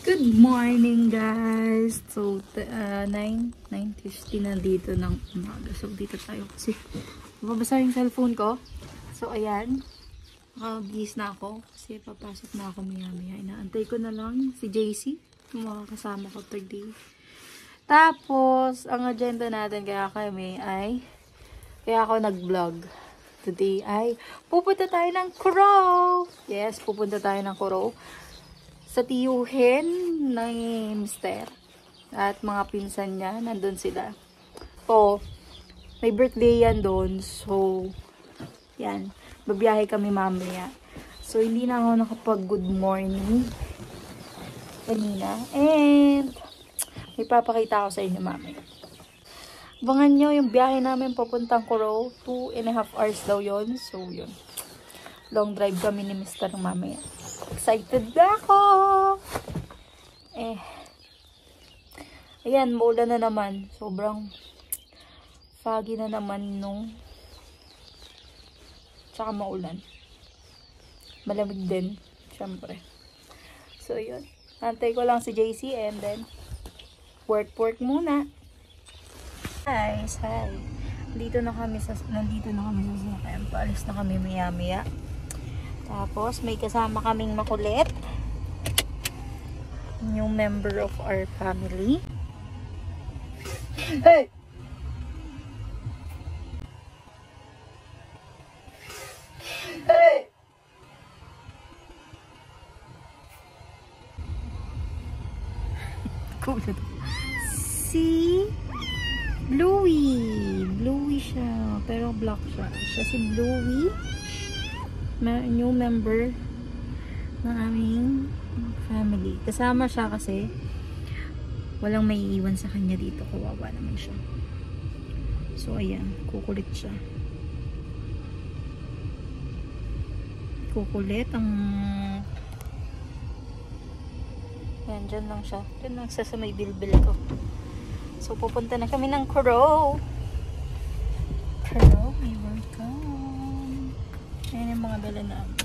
Good morning guys. So 9:50 na dito ng umaga. So dito tayo kasi mababasa yung cellphone ko. So ayan. Nakabihis na ako kasi papasok na ako maya-maya. Inaantay ko na lang si JC, yung makakasama ko today. Tapos ang agenda natin kaya ako nag-vlog. Today ay pupunta tayo ng Coro. Yes, pupunta tayo ng Coro. Sa tiyuhin ng mister at mga pinsan niya, nandun sila. So, may birthday yan doon. So, yan. Babiyahe kami mamaya. So, hindi na ako nakapag-good morning kanina. And, may papakita ako sa inyo mamaya. Abangan nyo yung biyahe namin papuntang Coro. 2.5 hours daw yon. So, yun. Long drive kami ni mister mamaya. Excited na ako! Ayan, maulan na naman. Sobrang foggy na naman nung tsaka maulan. Malamig din, syempre. So, yun. Antay ko lang si JC and then work muna. Guys, hi. Nandito na kami sa sasakyan. Paalis na kami maya-maya. Tapos, may kasama kaming makulit. New member of our family. Hey! Hey! Cool. Si Bluey. Bluey siya. Pero black siya. Siya si Bluey. New member ng aming family. Kasama siya kasi walang may iwan sa kanya dito. Kawawa naman siya. So, ayan. Kukulit siya. Kukulit. Ayan, dyan lang siya. Dyan lang siya sa may bilbil ko. So, pupunta na kami ng Coro. Coro, may welcome. Ayan yung mga dala namin.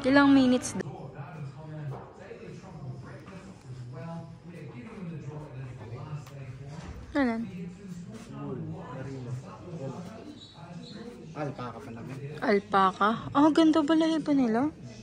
Ilang minutes doon? Ano? Alpaca pala. Alpaca? Ah, ganda balahi pa nila. Alpaca.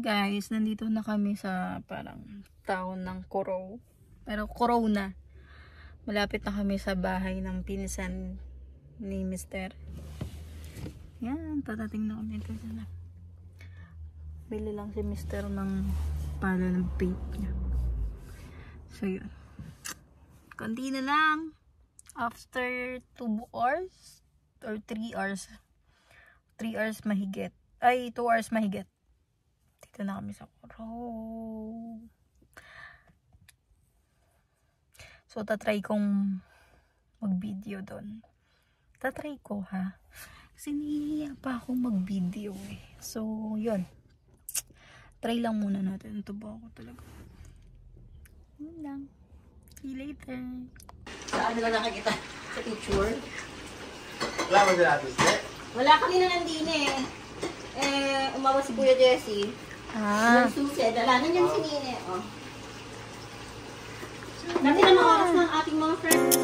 Guys, nandito na kami sa parang town ng Coro. Pero Coro na. Malapit na kami sa bahay ng pinsan ni Mr. Yan, tatating na kami ito. Bili lang si Mr. ng pala ng vape niya. So yun. Kunti na lang. After 2 hours or 3 hours. 3 hours mahigit. Ay, 2 hours mahigit. Dito na kami sa Coro. So, tatry kong mag-video doon. Tatry ko, ha? Kasi nahihiya pa akong mag-video, eh. So, yun. Try lang muna natin. Ito ba ako talaga? Yun lang. See you later. Saan nila nakakita? Sa picture? Wala ba sila atos, eh? Wala kanina nandine eh. Umawa si Kuya Jessie. Ah. Yung susi, dalanan yung sinine. Oh. Dati na mga oras ng ating mga friends.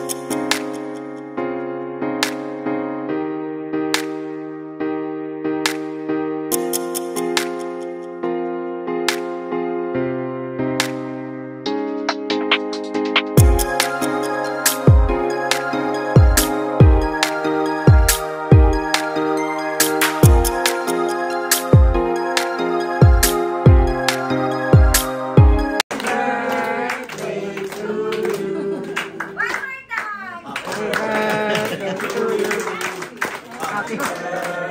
Happy